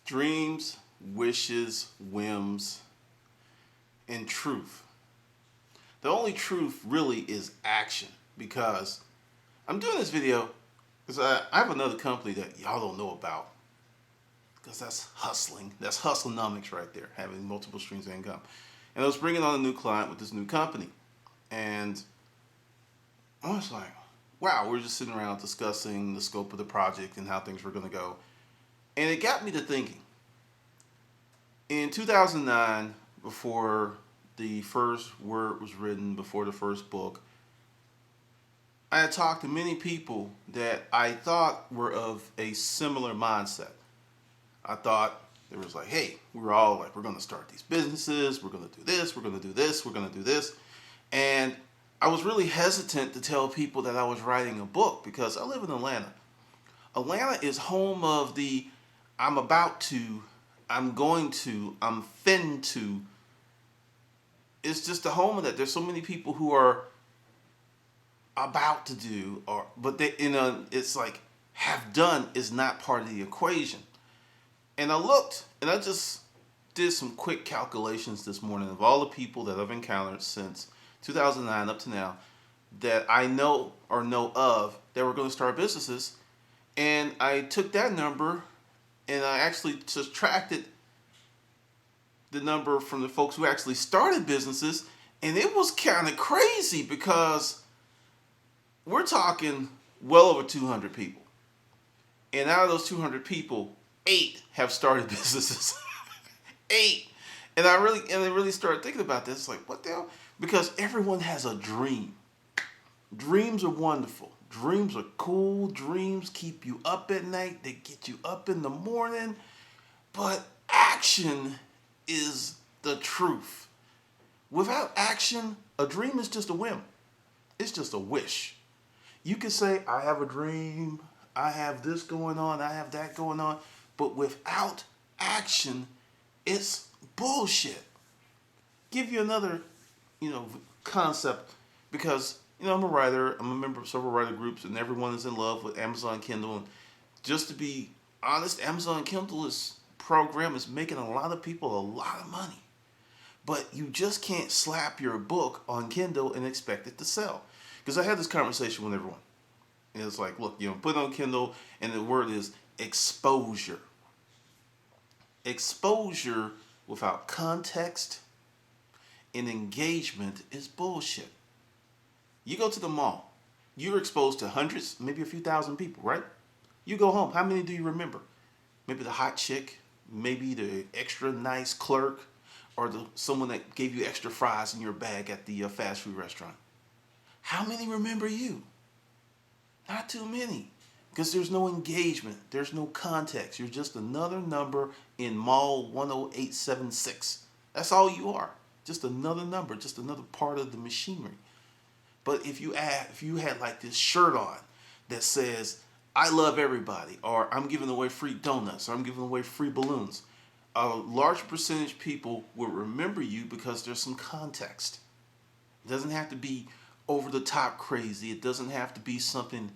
Dreams, wishes, whims, and truth. The only truth really is action, because I'm doing this video because I have another company that y'all don't know about, because that's hustling. That's hustlenomics right there, having multiple streams of income. And I was bringing on a new client with this new company. And I was like, wow, we're just sitting around discussing the scope of the project and how things were going to go. And it got me to thinking. In 2009, before the first word was written, before the first book, I had talked to many people that I thought were of a similar mindset. I thought there was like, hey, we're all like, we're going to start these businesses, we're going to do this, we're going to do this, we're going to do this. And I was really hesitant to tell people that I was writing a book because I live in Atlanta. Atlanta is home of the I'm about to, I'm going to, I'm fin to. It's just the home of that. There's so many people who are about to do, or but they, it's like have done is not part of the equation. And I looked, and I just did some quick calculations this morning of all the people that I've encountered since 2009 up to now that I know or know of that were going to start businesses. And I took that number and I actually subtracted the number from the folks who actually started businesses. And it was kind of crazy because we're talking well over 200 people. And out of those 200 people, 8 have started businesses. 8. And I really started thinking about this. Like, what the hell? Because everyone has a dream. Dreams are wonderful. Dreams are cool. Dreams keep you up at night. They get you up in the morning. But action is the truth. Without action, a dream is just a whim. It's just a wish. You can say, I have a dream. I have this going on. I have that going on. But without action, it's bullshit. Give you another, concept, because I'm a writer. I'm a member of several writer groups, and everyone is in love with Amazon Kindle. And just to be honest, Amazon Kindle program is making a lot of people a lot of money. But you just can't slap your book on Kindle and expect it to sell. Because I had this conversation with everyone. And it's like, look, put it on Kindle, and the word is exposure. Exposure without context and engagement is bullshit. You go to the mall, you're exposed to hundreds, maybe a few thousand people, right? You go home, how many do you remember? Maybe the hot chick, maybe the extra nice clerk, or someone that gave you extra fries in your bag at the fast food restaurant. How many remember you? Not too many. Because there's no engagement. There's no context. You're just another number in mall 10876. That's all you are. Just another number. Just another part of the machinery. But if you had like this shirt on that says, I love everybody, or I'm giving away free donuts, or I'm giving away free balloons, a large percentage of people will remember you because there's some context. It doesn't have to be over the top crazy. It doesn't have to be something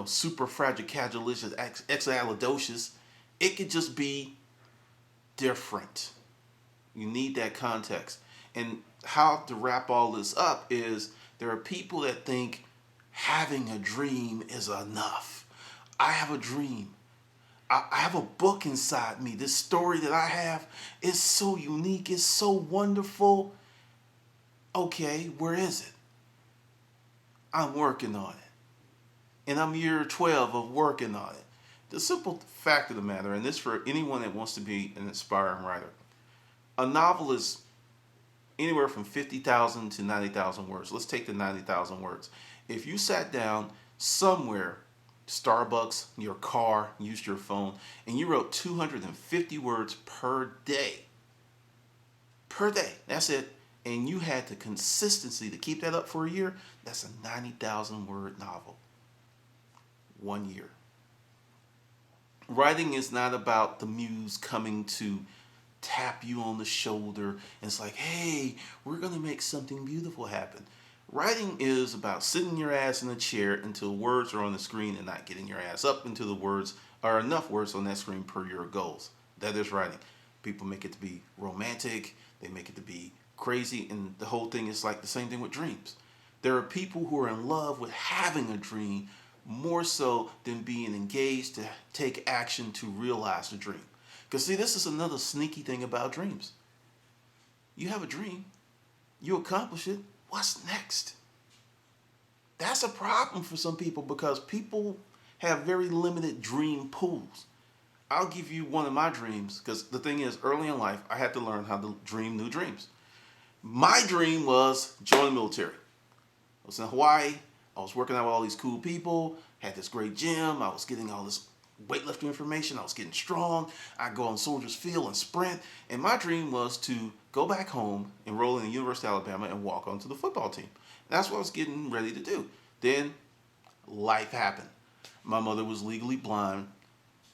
super fragilicious, exalidocious. It could just be different. You need that context. And how to wrap all this up is there are people that think having a dream is enough. I have a dream. I have a book inside me. This story that I have is so unique. It's so wonderful. Okay, where is it? I'm working on it. And I'm year 12 of working on it. The simple fact of the matter, and this for anyone that wants to be an aspiring writer, a novel is anywhere from 50,000 to 90,000 words. Let's take the 90,000 words. If you sat down somewhere, Starbucks, your car, used your phone, and you wrote 250 words per day, that's it, and you had the consistency to keep that up for a year, that's a 90,000 word novel. 1 year. Writing is not about the muse coming to tap you on the shoulder and it's like, hey, we're going to make something beautiful happen. Writing is about sitting your ass in a chair until words are on the screen and not getting your ass up until the words are enough words on that screen per your goals. That is writing. People make it to be romantic. They make it to be crazy. And the whole thing is like the same thing with dreams. There are people who are in love with having a dream more so than being engaged to take action to realize the dream. Because see, this is another sneaky thing about dreams. You have a dream, you accomplish it, what's next? That's a problem for some people because people have very limited dream pools. I'll give you one of my dreams because the thing is, early in life, I had to learn how to dream new dreams. My dream was join the military. I was in Hawaii. I was working out with all these cool people, had this great gym. I was getting all this weightlifting information. I was getting strong. I'd go on Soldiers Field and sprint. And my dream was to go back home, enroll in the University of Alabama, and walk onto the football team. That's what I was getting ready to do. Then life happened. My mother was legally blind.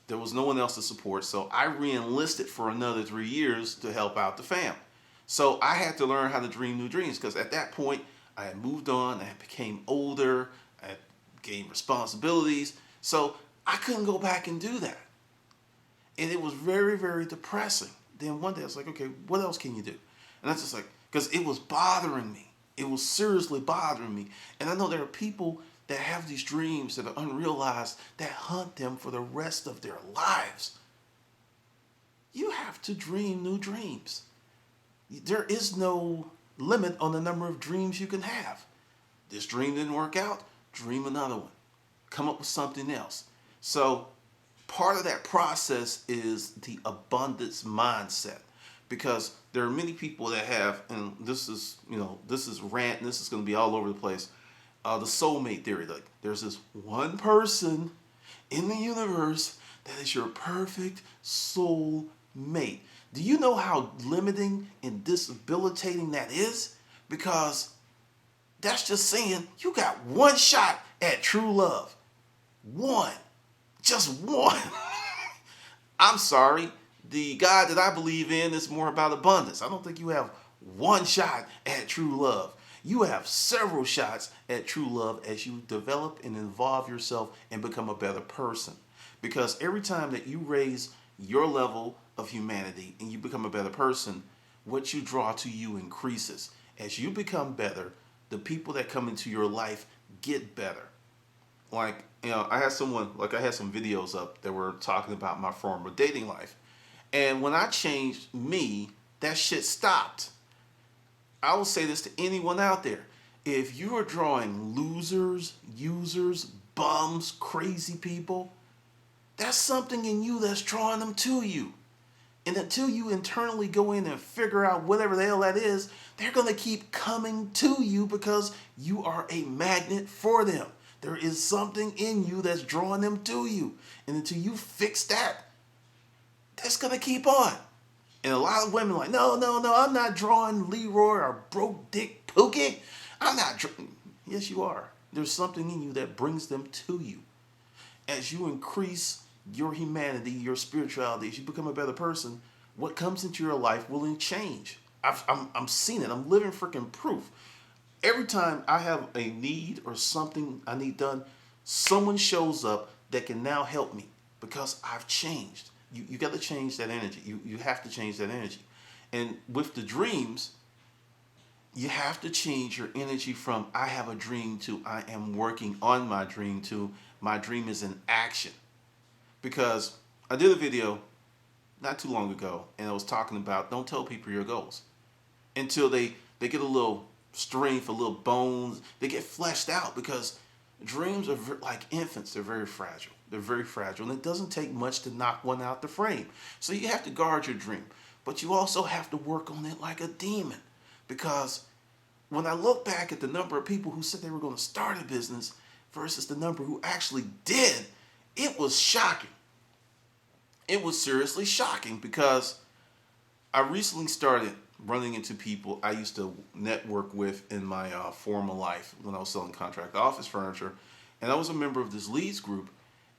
There was no one else to support, so I re-enlisted for another 3 years to help out the fam. So I had to learn how to dream new dreams because at that point, I had moved on, I became older, I had gained responsibilities, so I couldn't go back and do that. And it was very, very depressing. Then one day I was like, okay, what else can you do? And I was just like, because it was bothering me. It was seriously bothering me. And I know there are people that have these dreams that are unrealized that hunt them for the rest of their lives. You have to dream new dreams. There is no limit on the number of dreams you can have. This dream didn't work out, dream another one. Come up with something else. So part of that process is the abundance mindset, because there are many people that have, and this is rant, and this is going to be all over the place, the soulmate theory. Like there's this one person in the universe that is your perfect soul mate. Do you know how limiting and debilitating that is? Because that's just saying you got one shot at true love. One. Just one. I'm sorry. The God that I believe in is more about abundance. I don't think you have one shot at true love. You have several shots at true love as you develop and evolve yourself and become a better person. Because every time that you raise your level of humanity and you become a better person, what you draw to you increases. As you become better, the people that come into your life get better. Like, I had some videos up that were talking about my former dating life. And when I changed me, that shit stopped. I will say this to anyone out there. If you are drawing losers, users, bums, crazy people, that's something in you that's drawing them to you. And until you internally go in and figure out whatever the hell that is, they're going to keep coming to you because you are a magnet for them. There is something in you that's drawing them to you. And until you fix that, that's going to keep on. And a lot of women are like, no, I'm not drawing Leroy or broke dick Pookie. I'm not drawing. Yes, you are. There's something in you that brings them to you. As you increase your humanity, your spirituality, as you become a better person, what comes into your life will change. I'm seeing it. I'm living freaking proof. Every time I have a need or something I need done, someone shows up that can now help me because I've changed. You got to change that energy. You have to change that energy. And with the dreams, you have to change your energy from I have a dream to I am working on my dream to my dream is in action. Because I did a video not too long ago and I was talking about don't tell people your goals until they get a little strength, a little bones, they get fleshed out, because dreams are like infants. They're very fragile. They're very fragile, and it doesn't take much to knock one out the frame. So you have to guard your dream, but you also have to work on it like a demon, because when I look back at the number of people who said they were going to start a business versus the number who actually did, it was shocking. It was seriously shocking, because I recently started running into people I used to network with in my former life when I was selling contract office furniture. And I was a member of this leads group,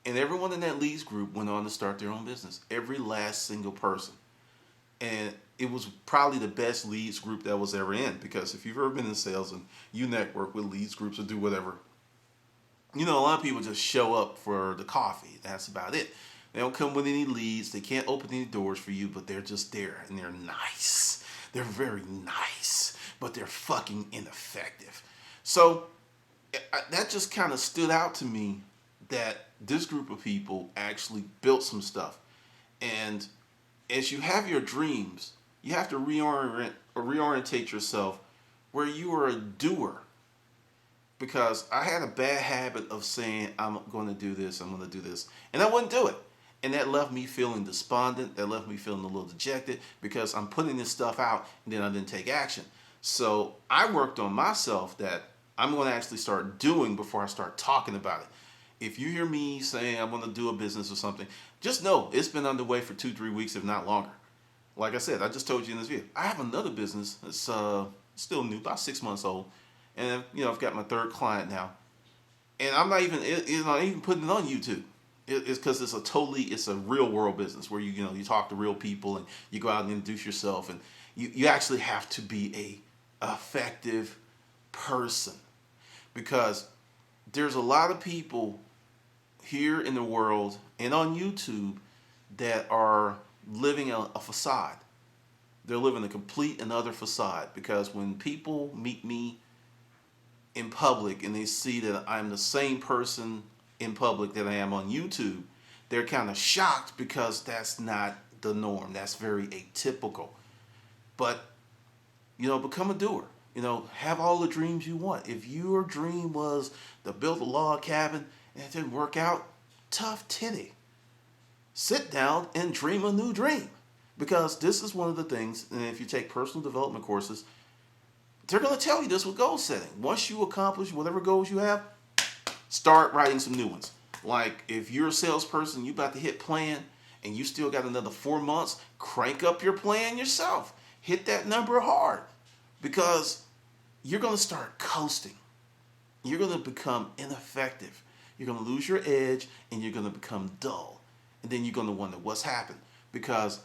and everyone in that leads group went on to start their own business. Every last single person. And it was probably the best leads group that was ever in, because if you've ever been in sales and you network with leads groups or do whatever, a lot of people just show up for the coffee. That's about it. They don't come with any leads. They can't open any doors for you, but they're just there and they're nice. They're very nice, but they're fucking ineffective. So that just kind of stood out to me that this group of people actually built some stuff. And as you have your dreams, you have to reorientate yourself where you are a doer. Because I had a bad habit of saying, I'm going to do this, I'm going to do this. And I wouldn't do it. And that left me feeling despondent. That left me feeling a little dejected because I'm putting this stuff out and then I didn't take action. So I worked on myself that I'm going to actually start doing before I start talking about it. If you hear me saying I'm going to do a business or something, just know it's been underway for 2-3 weeks, if not longer. Like I said, I just told you in this video, I have another business that's still new, about 6 months old. And I've got my third client now. And I'm not even putting it on YouTube. It's because it's a real world business where you talk to real people and you go out and introduce yourself, and you actually have to be a effective person, because there's a lot of people here in the world and on YouTube that are living a facade. They're living a complete and utter facade, because when people meet me in public and they see that I'm the same person in public that I am on YouTube, they're kind of shocked because that's not the norm. That's very atypical. But, become a doer. Have all the dreams you want. If your dream was to build a log cabin and it didn't work out, tough titty. Sit down and dream a new dream. Because this is one of the things, and if you take personal development courses, they're going to tell you this with goal setting. Once you accomplish whatever goals you have, start writing some new ones. Like if you're a salesperson, you about to hit plan and you still got another 4 months, crank up your plan yourself. Hit that number hard, because you're going to start coasting. You're going to become ineffective. You're going to lose your edge and you're going to become dull. And then you're going to wonder what's happened. Because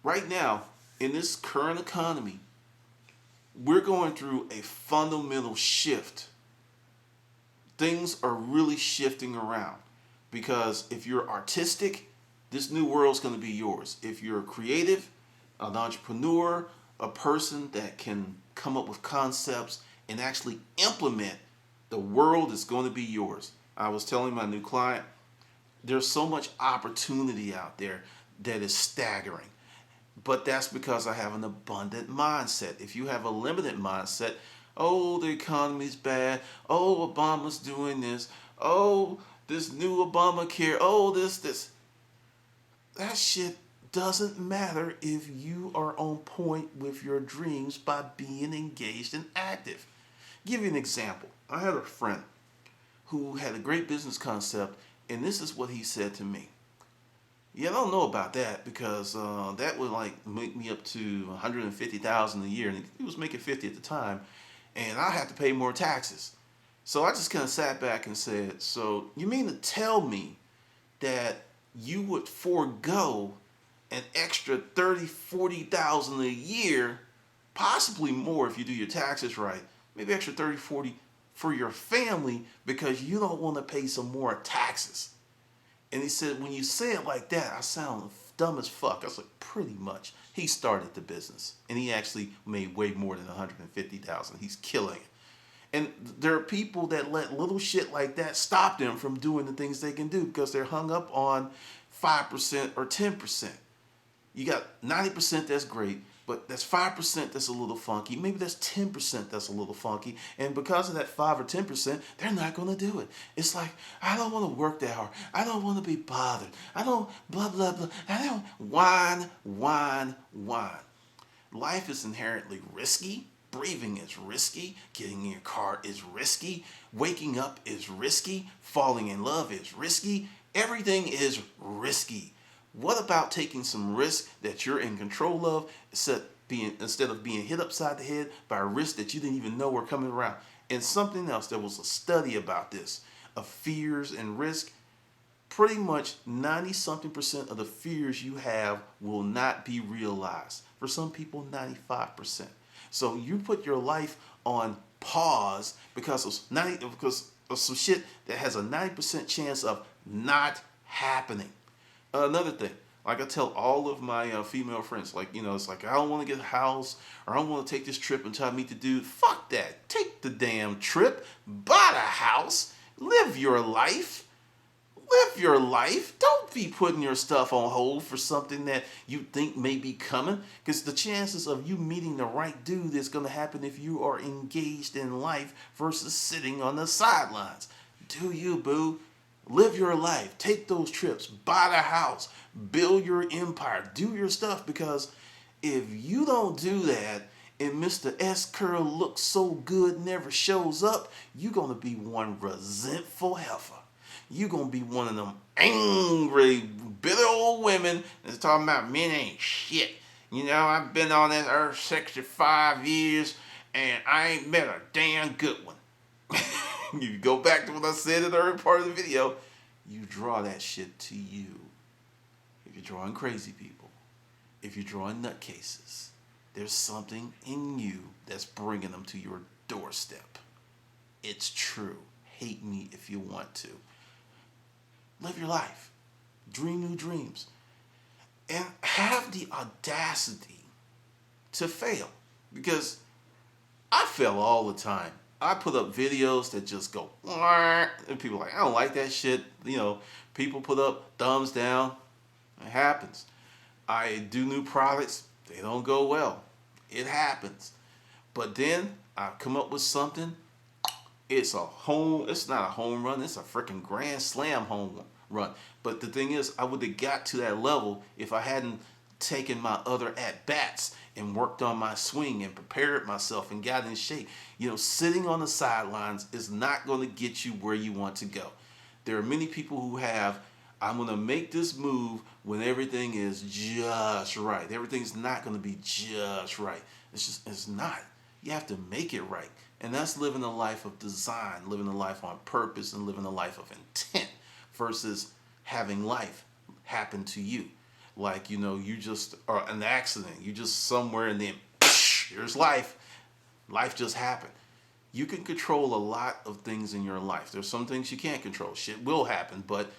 right now, in this current economy, we're going through a fundamental shift. Things are really shifting around, because if you're artistic, this new world's going to be yours. If you're creative, an entrepreneur, a person that can come up with concepts and actually implement, the world is going to be yours. I was telling my new client, there's so much opportunity out there that is staggering. But that's because I have an abundant mindset. If you have a limited mindset, oh, the economy's bad. Oh, Obama's doing this. Oh, this new Obamacare. Oh, this. That shit doesn't matter if you are on point with your dreams by being engaged and active. Give you an example. I had a friend who had a great business concept, and this is what he said to me. Yeah, I don't know about that, because that would make me up to $150,000 a year, and he was making 50 at the time, and I have to pay more taxes. So I just kind of sat back and said, so you mean to tell me that you would forego an extra $30,000-$40,000 a year, possibly more if you do your taxes right, maybe extra $30,000-$40,000 for your family, because you don't want to pay some more taxes? And he said, when you say it like that, I sound dumb as fuck. I was like, pretty much. He started the business, and he actually made way more than $150,000. He's killing it. And there are people that let little shit like that stop them from doing the things they can do, because they're hung up on 5% or 10%. You got 90% that's great, but that's 5% that's a little funky. Maybe that's 10% that's a little funky. And because of that 5 or 10%, they're not going to do it. It's like, I don't want to work that hard. I don't want to be bothered. I don't blah, blah, blah. I don't whine. Life is inherently risky. Breathing is risky. Getting in your car is risky. Waking up is risky. Falling in love is risky. Everything is risky. What about taking some risk that you're in control of, instead of being hit upside the head by risks that you didn't even know were coming around? And something else, there was a study about this, of fears and risk. Pretty much 90-something% of the fears you have will not be realized. For some people, 95%. So you put your life on pause because of some shit that has a 90% chance of not happening. Another thing, like I tell all of my female friends, like, it's like, I don't want to get a house, or I don't want to take this trip until I meet the dude. Fuck that. Take the damn trip, buy the house, live your life. Live your life. Don't be putting your stuff on hold for something that you think may be coming. Because the chances of you meeting the right dude is going to happen if you are engaged in life versus sitting on the sidelines. Do you, boo? Live your life. Take those trips. Buy the house. Build your empire. Do your stuff. Because if you don't do that and Mr. S Curl looks so good never shows up, you're going to be one resentful heifer. You're going to be one of them angry, bitter old women that's talking about men ain't shit. I've been on this earth 65 years and I ain't met a damn good one. You go back to what I said in the early part of the video, you draw that shit to you. If you're drawing crazy people, if you're drawing nutcases, there's something in you that's bringing them to your doorstep. It's true. Hate me if you want to. Live your life. Dream new dreams. And have the audacity to fail. Because I fail all the time. I put up videos that just go, and people are like, I don't like that shit. People put up thumbs down. It happens. I do new products. They don't go well. It happens. But then I come up with something. It's not a home run. It's a freaking grand slam home run. But the thing is, I would have got to that level if I hadn't taken my other at-bats and worked on my swing and prepared myself and got in shape. Sitting on the sidelines is not going to get you where you want to go. There are many people who I'm going to make this move when everything is just right. Everything's not going to be just right. It's not. You have to make it right. And that's living a life of design, living a life on purpose, and living a life of intent versus having life happen to you. Like, you just are an accident. You just somewhere and then, here's life. Life just happened. You can control a lot of things in your life. There's some things you can't control. Shit will happen. But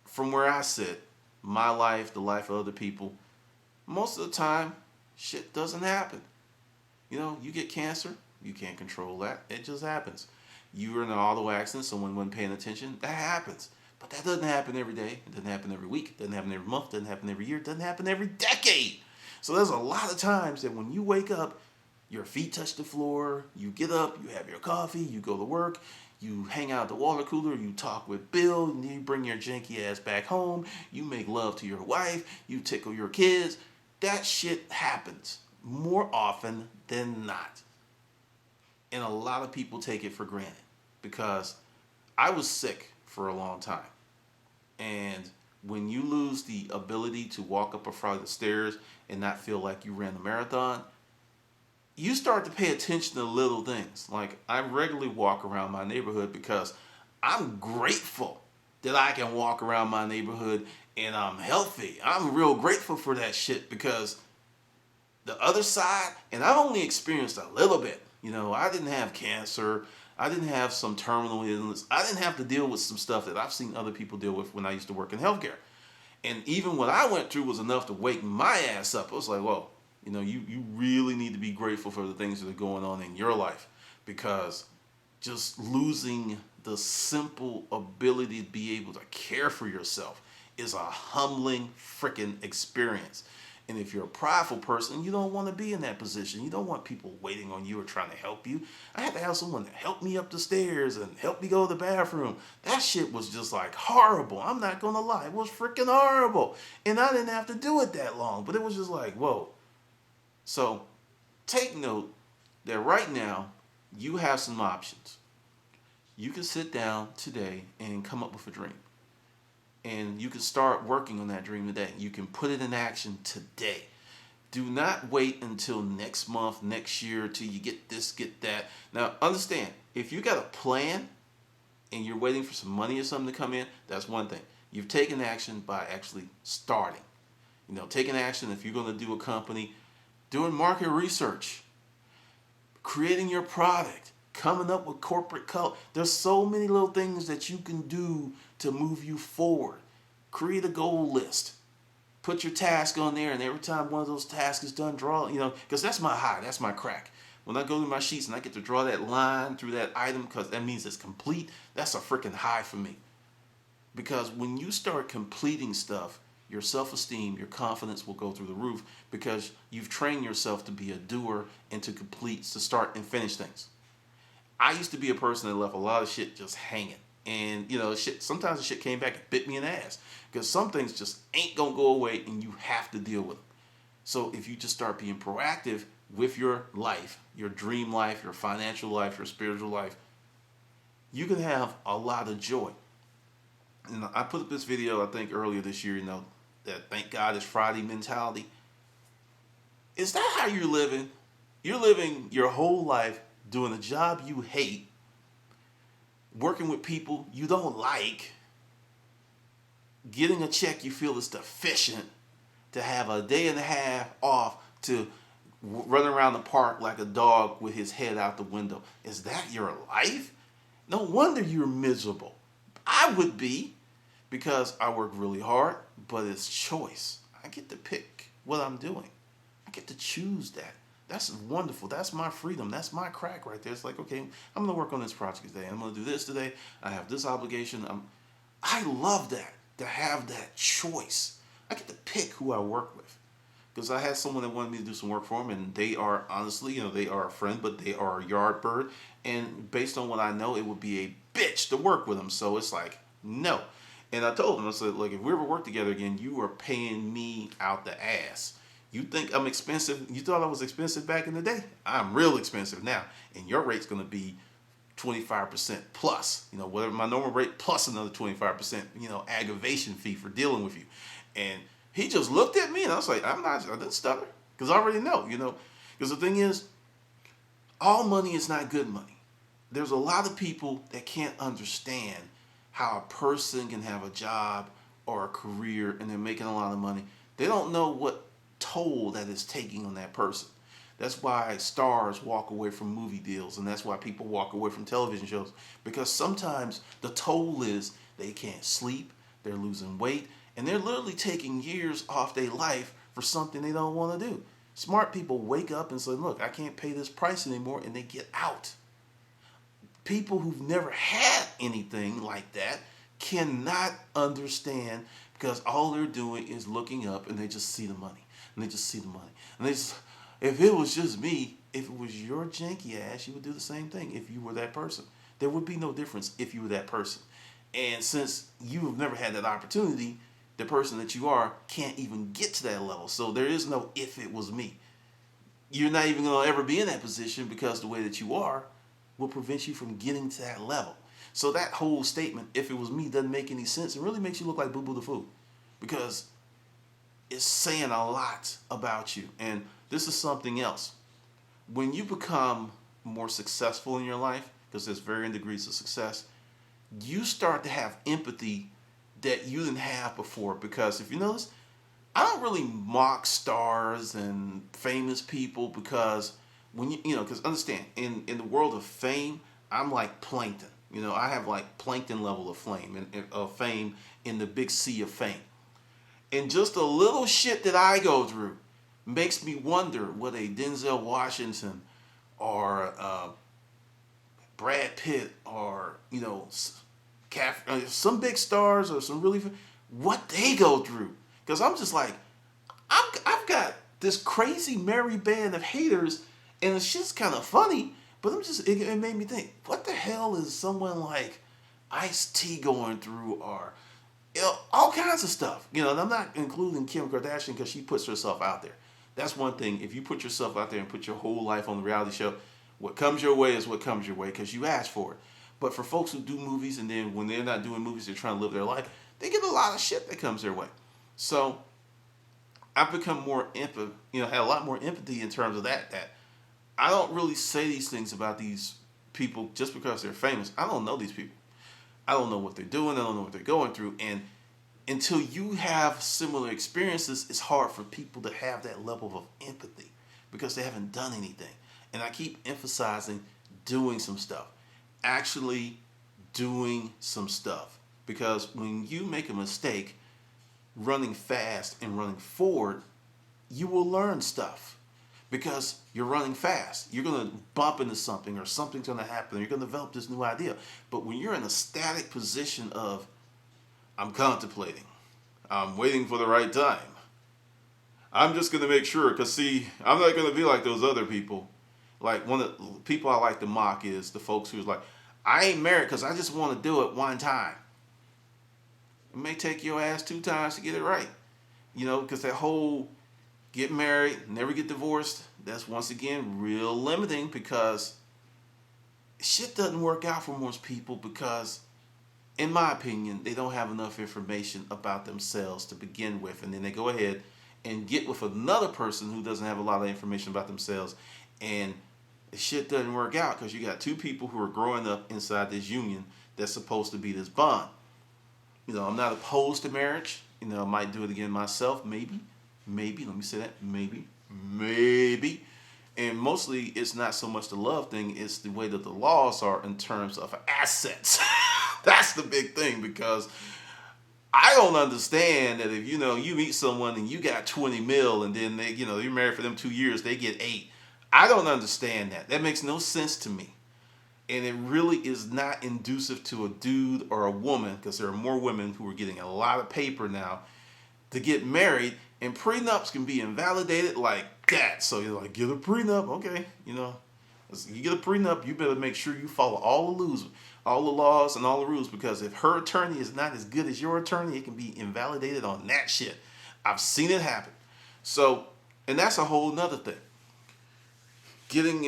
from where I sit, my life, the life of other people, most of the time, shit doesn't happen. You get cancer. You can't control that. It just happens. You were in an auto accident, someone wasn't paying attention. That happens. But that doesn't happen every day. It doesn't happen every week. It doesn't happen every month. It doesn't happen every year. It doesn't happen every decade. So there's a lot of times that when you wake up, your feet touch the floor, you get up, you have your coffee, you go to work, you hang out at the water cooler, you talk with Bill, and you bring your janky ass back home, you make love to your wife, you tickle your kids. That shit happens more often than not. And a lot of people take it for granted because I was sick for a long time. And when you lose the ability to walk up a flight of stairs and not feel like you ran a marathon, you start to pay attention to little things. Like, I regularly walk around my neighborhood because I'm grateful that I can walk around my neighborhood and I'm healthy. I'm real grateful for that shit because the other side, and I've only experienced a little bit. I didn't have cancer. I didn't have some terminal illness. I didn't have to deal with some stuff that I've seen other people deal with when I used to work in healthcare. And even what I went through was enough to wake my ass up. I was like, whoa, you really need to be grateful for the things that are going on in your life, because just losing the simple ability to be able to care for yourself is a humbling freaking experience. And if you're a prideful person, you don't want to be in that position. You don't want people waiting on you or trying to help you. I had to have someone to help me up the stairs and help me go to the bathroom. That shit was just like horrible. I'm not going to lie. It was freaking horrible. And I didn't have to do it that long. But it was just like, whoa. So take note that right now you have some options. You can sit down today and come up with a dream. And you can start working on that dream today. You can put it in action today. Do not wait until next month, next year, till you get this, get that. Now, understand, if you got a plan and you're waiting for some money or something to come in, that's one thing. You've taken action by actually starting. Taking action if you're going to do a company, doing market research, creating your product, coming up with corporate color. There's so many little things that you can do to move you forward. Create a goal list. Put your task on there, and every time one of those tasks is done, draw, because that's my high, that's my crack. When I go to my sheets and I get to draw that line through that item because that means it's complete, that's a freaking high for me. Because when you start completing stuff, your self-esteem, your confidence will go through the roof because you've trained yourself to be a doer and to complete, to start and finish things. I used to be a person that left a lot of shit just hanging. And, shit, sometimes the shit came back and bit me in the ass. Because some things just ain't going to go away and you have to deal with them. So if you just start being proactive with your life, your dream life, your financial life, your spiritual life, you can have a lot of joy. And I put up this video, I think, earlier this year, that thank God it's Friday mentality. Is that how you're living? You're living your whole life doing a job you hate, working with people you don't like, getting a check you feel is deficient, to have a day and a half off to run around the park like a dog with his head out the window. Is that your life? No wonder you're miserable. I would be, because I work really hard, but it's choice. I get to pick what I'm doing. I get to choose that. That's wonderful. That's my freedom. That's my crack right there. It's like, okay, I'm going to work on this project today. I'm going to do this today. I have this obligation. I love that, to have that choice. I get to pick who I work with. Because I had someone that wanted me to do some work for them, and they are, honestly, they are a friend, but they are a yard bird. And based on what I know, it would be a bitch to work with them. So it's like, no. And I told them, I said, look, if we ever work together again, you are paying me out the ass. You think I'm expensive? You thought I was expensive back in the day? I'm real expensive now. And your rate's going to be 25% plus, whatever my normal rate plus another 25%, aggravation fee for dealing with you. And he just looked at me and I was like, I didn't stutter because I already know, because the thing is, all money is not good money. There's a lot of people that can't understand how a person can have a job or a career and they're making a lot of money. They don't know what toll that is taking on that person. That's why stars walk away from movie deals, and that's why people walk away from television shows, because sometimes the toll is they can't sleep, they're losing weight, and they're literally taking years off their life for something they don't want to do. Smart people wake up and say, look, I can't pay this price anymore, and they get out. People who've never had anything like that cannot understand, because all they're doing is looking up and they just see the money. And they just see the money. And they just, if it was just me, if it was your janky ass, you would do the same thing if you were that person. There would be no difference if you were that person. And since you've never had that opportunity, the person that you are can't even get to that level. So there is no if it was me. You're not even going to ever be in that position, because the way that you are will prevent you from getting to that level. So that whole statement, if it was me, doesn't make any sense. It really makes you look like Boo Boo the Fool, because it's saying a lot about you. And this is something else. When you become more successful in your life, because there's varying degrees of success, you start to have empathy that you didn't have before. Because if you notice, I don't really mock stars and famous people, because when because understand, in the world of fame, I'm like plankton. I have like plankton level of fame in the big sea of fame. And just a little shit that I go through makes me wonder what a Denzel Washington or Brad Pitt or some big stars or some really, what they go through. Because I'm just like, I've got this crazy merry band of haters, and it's just kind of funny. But it made me think, what the hell is someone like Ice-T going through, or all kinds of stuff. And I'm not including Kim Kardashian, because she puts herself out there. That's one thing. If you put yourself out there and put your whole life on the reality show, what comes your way is what comes your way, because you asked for it. But for folks who do movies, and then when they're not doing movies, they're trying to live their life, they get a lot of shit that comes their way. So I've become more had a lot more empathy in terms of that I don't really say these things about these people just because they're famous. I don't know these people. I don't know what they're doing. I don't know what they're going through. And until you have similar experiences, it's hard for people to have that level of empathy, because they haven't done anything. And I keep emphasizing doing some stuff. Actually doing some stuff. Because when you make a mistake, running fast and running forward, you will learn stuff because you're running fast. You're going to bump into something or something's going to happen. You're going to develop this new idea. But when you're in a static position of, I'm contemplating, I'm waiting for the right time, I'm just going to make sure, because see, I'm not going to be like those other people. Like one of the people I like to mock is the folks who's like, I ain't married because I just want to do it one time. It may take your ass 2 times to get it right. Because that whole get married, never get divorced, that's once again real limiting because shit doesn't work out for most people because, in my opinion, they don't have enough information about themselves to begin with. And then they go ahead and get with another person who doesn't have a lot of information about themselves. And the shit doesn't work out because you got 2 people who are growing up inside this union that's supposed to be this bond. I'm not opposed to marriage. I might do it again myself, maybe. Let me say that, maybe. And mostly it's not so much the love thing, it's the way that the laws are in terms of assets. That's the big thing, because I don't understand that if you meet someone and you got 20 mil and then they you're married for them 2 years, they get 8. I don't understand that. That makes no sense to me. And it really is not inducive to a dude or a woman, because there are more women who are getting a lot of paper now to get married, and prenups can be invalidated like that. So you're like, get a prenup, okay? You get a prenup, you better make sure you follow all the laws and all the rules, because if her attorney is not as good as your attorney, it can be invalidated on that shit. I've seen it happen. So, and that's a whole nother thing. Getting,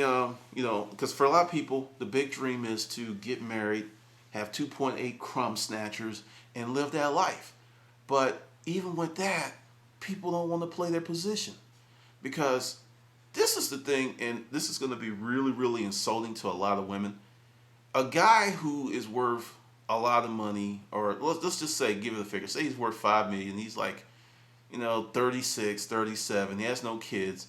because for a lot of people, the big dream is to get married, have 2.8 crumb snatchers, and live that life. But even with that, people don't want to play their position. Because this is the thing, and this is going to be really, really insulting to a lot of women. A guy who is worth a lot of money, or let's just say, give it a figure, say he's worth $5 million, he's like, 36, 37, he has no kids.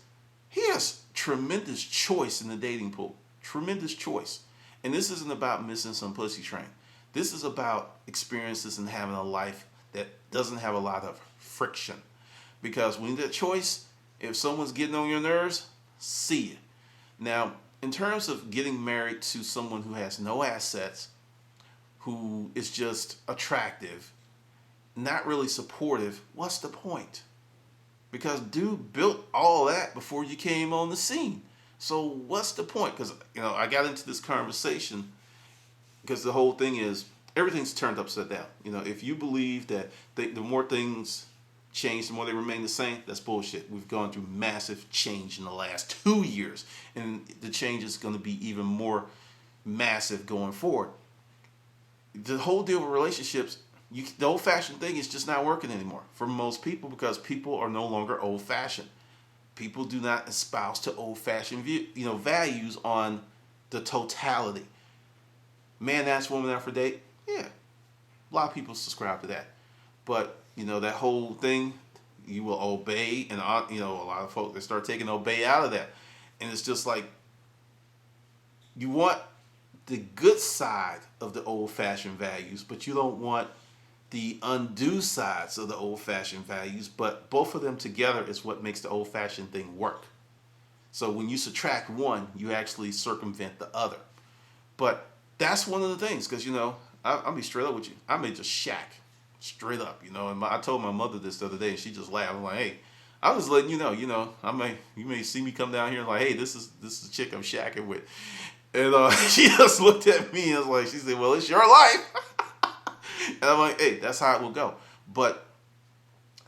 He has tremendous choice in the dating pool. Tremendous choice. And this isn't about missing some pussy train. This is about experiences and having a life that doesn't have a lot of friction. Because when you get choice, if someone's getting on your nerves, see you. Now, in terms of getting married to someone who has no assets, who is just attractive, not really supportive, what's the point? Because dude built all that before you came on the scene. So what's the point? Because, I got into this conversation because the whole thing is everything's turned upside down. If you believe that the more things change, the more they remain the same, that's bullshit. We've gone through massive change in the last 2 years, and the change is going to be even more massive going forward. The whole deal with relationships, the old-fashioned thing is just not working anymore for most people, because people are no longer old-fashioned. People do not espouse to old-fashioned values on the totality. Man asks woman out for a date. Yeah, a lot of people subscribe to that. But that whole thing, you will obey, and a lot of folks, they start taking obey out of that, and it's just like, you want the good side of the old-fashioned values, but you don't want the undue sides of the old-fashioned values, but both of them together is what makes the old-fashioned thing work. So when you subtract one, you actually circumvent the other. But that's one of the things, because, I'll be straight up with you. I may just shack, straight up, and I told my mother this the other day, and she just laughed. I'm like, hey, I'm just letting you know, you may see me come down here and like, hey, this is the chick I'm shacking with. And she just looked at me and was like, she said, well, it's your life. And I'm like, hey, that's how it will go. But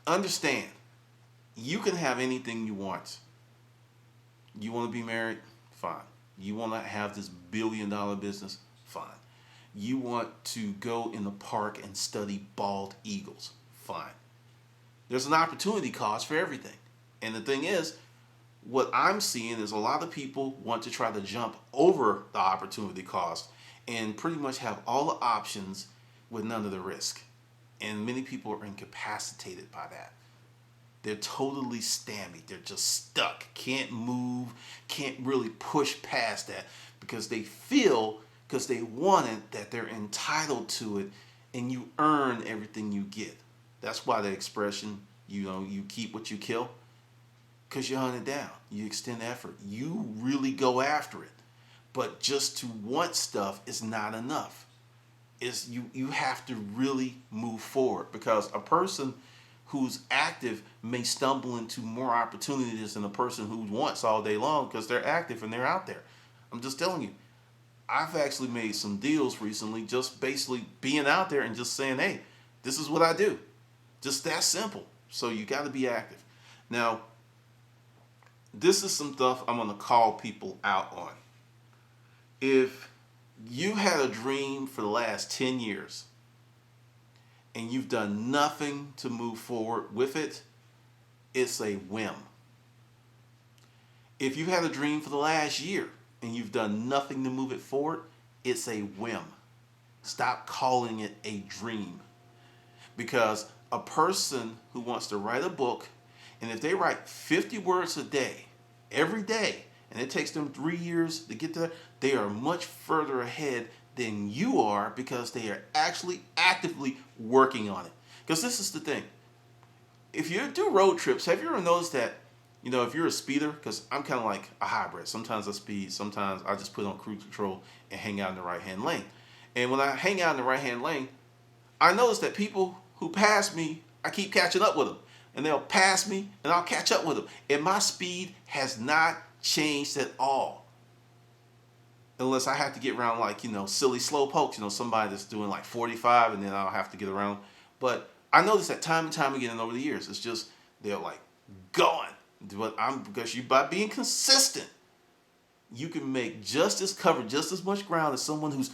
understand, you can have anything you want. You want to be married? Fine. You want to have this billion-dollar business? Fine. You want to go in the park and study bald eagles? Fine. There's an opportunity cost for everything. And the thing is, what I'm seeing is a lot of people want to try to jump over the opportunity cost and pretty much have all the options with none of the risk. And many people are incapacitated by that. They're totally stymied. They're just stuck. Can't move, can't really push past that, because they feel, because they want it, that they're entitled to it, and you earn everything you get. That's why the expression, you keep what you kill, because you hunt it down. You extend effort. You really go after it. But just to want stuff is not enough. You have to really move forward, because a person who's active may stumble into more opportunities than a person who wants all day long, because they're active and they're out there. I'm just telling you. I've actually made some deals recently just basically being out there and just saying, hey, this is what I do. Just that simple. So you got to be active. Now, this is some stuff I'm going to call people out on. If you had a dream for the last 10 years and you've done nothing to move forward with it, it's a whim. If you had a dream for the last year and you've done nothing to move it forward, it's a whim. Stop calling it a dream. Because a person who wants to write a book, and if they write 50 words a day, every day, and it takes them 3 years to get there, they are much further ahead than you are, because they are actually actively working on it. Because this is the thing. If you do road trips, have you ever noticed that, if you're a speeder, because I'm kind of like a hybrid. Sometimes I speed, sometimes I just put on cruise control and hang out in the right-hand lane. And when I hang out in the right-hand lane, I notice that people who pass me, I keep catching up with them. And they'll pass me, and I'll catch up with them. And my speed has not changed at all. Unless I have to get around like, silly slow pokes, somebody that's doing like 45, and then I'll have to get around. But I notice that time and time again over the years, it's just, they're like going. But because by being consistent, you can make cover just as much ground as someone who's,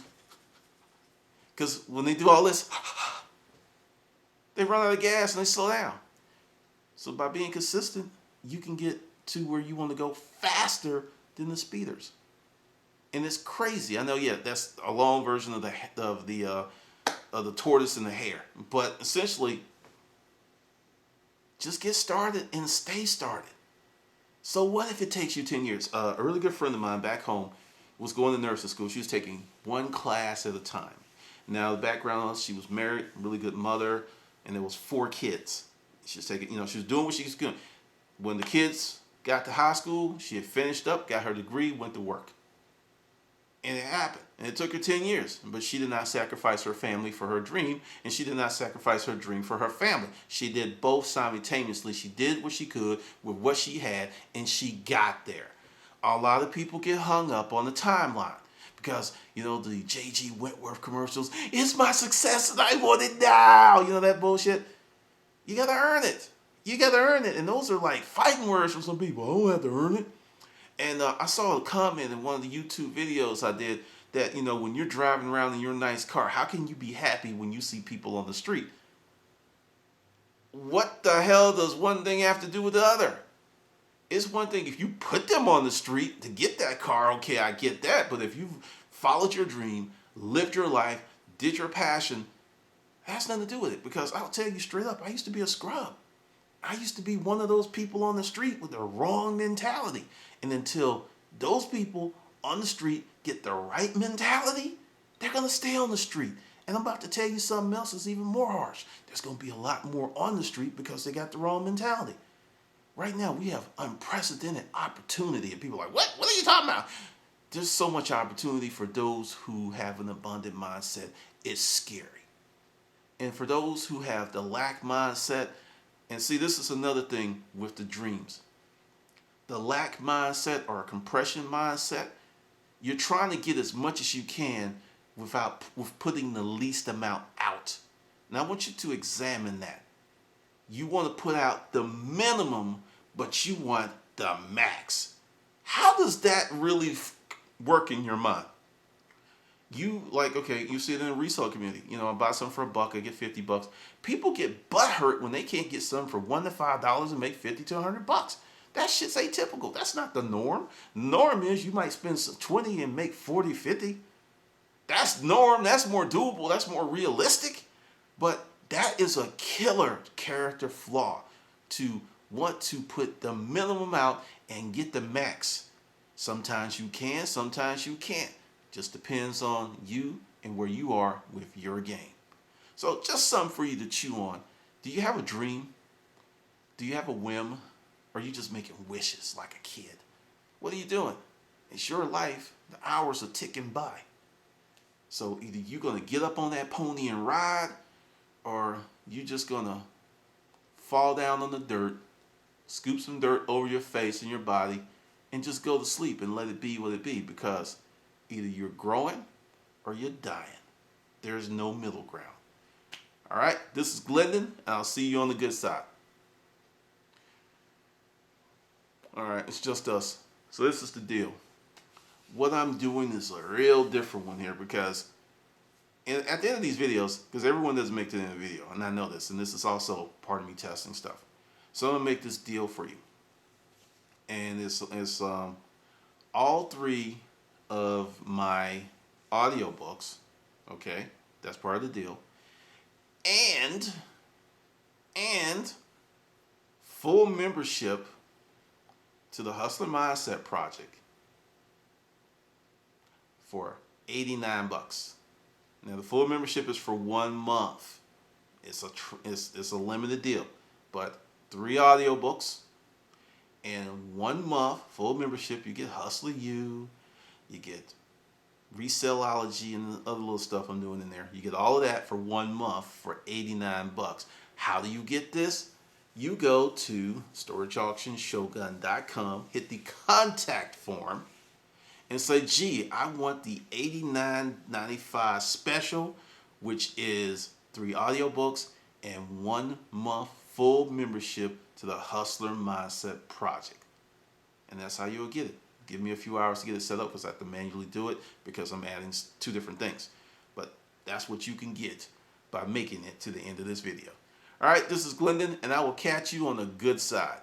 because when they do all this, they run out of gas and they slow down. So by being consistent, you can get to where you want to go faster than the speeders. And it's crazy. I know, that's a long version of the tortoise and the hare. But essentially, just get started and stay started. So what if it takes you 10 years? A really good friend of mine back home was going to nursing school. She was taking one class at a time. Now, the background, she was married, really good mother, and there was 4 kids. She was taking, she was doing what she was doing. When the kids got to high school, she had finished up, got her degree, went to work. And it happened. And it took her 10 years. But she did not sacrifice her family for her dream. And she did not sacrifice her dream for her family. She did both simultaneously. She did what she could with what she had. And she got there. A lot of people get hung up on the timeline. Because, the J.G. Wentworth commercials, it's my success and I want it now. That bullshit. You got to earn it. You got to earn it. And those are like fighting words for some people. I don't have to earn it. And I saw a comment in one of the YouTube videos I did that, when you're driving around in your nice car, how can you be happy when you see people on the street? What the hell does one thing have to do with the other? It's one thing if you put them on the street to get that car, okay, I get that. But if you've followed your dream, lived your life, did your passion, it has nothing to do with it. Because I'll tell you straight up, I used to be a scrub. I used to be one of those people on the street with the wrong mentality. And until those people on the street get the right mentality, they're going to stay on the street. And I'm about to tell you something else that's even more harsh. There's going to be a lot more on the street because they got the wrong mentality. Right now, we have unprecedented opportunity. And people are like, what? What are you talking about? There's so much opportunity for those who have an abundant mindset. It's scary. And for those who have the lack mindset, and see, this is another thing with the dreams. The lack mindset or a compression mindset, you're trying to get as much as you can with putting the least amount out. Now, I want you to examine that. You want to put out the minimum, but you want the max. How does that really work in your mind? You you see it in the resale community. I buy something for $1, I get $50. People get butthurt when they can't get something for $1 to $5 and make $50 to $100. That shit's atypical. That's not the norm. The norm is you might spend $20 and make $40, $50. That's norm. That's more doable. That's more realistic. But that is a killer character flaw, to want to put the minimum out and get the max. Sometimes you can, sometimes you can't. Just depends on you and where you are with your game. So just something for you to chew on. Do you have a dream? Do you have a whim? Or are you just making wishes like a kid? What are you doing? It's your life. The hours are ticking by. So either you're going to get up on that pony and ride, or you're just going to fall down on the dirt, scoop some dirt over your face and your body, and just go to sleep and let it be what it be, because either you're growing or you're dying. There's no middle ground. All right, this is Glendon, and I'll see you on the good side. All right, it's just us. So this is the deal. What I'm doing is a real different one here, because at the end of these videos, because everyone doesn't make it in the video, and I know this, and this is also part of me testing stuff. So I'm gonna make this deal for you, and it's all 3 of my audiobooks. Okay, that's part of the deal, and full membership to the Hustler Mindset Project for $89. Now the full membership is for 1 month. It's a limited deal, but 3 audiobooks and 1 month full membership. You get Hustler You get Reselology and the other little stuff I'm doing in there. You get all of that for 1 month for $89. How do you get this? You go to storageauctionshogun.com, hit the contact form, and say, gee, I want the $89.95 special, which is 3 audiobooks and 1 month full membership to the Hustler Mindset Project. And that's how you'll get it. Give me a few hours to get it set up, because I have to manually do it because I'm adding 2 different things. But that's what you can get by making it to the end of this video. All right, this is Glendon, and I will catch you on the good side.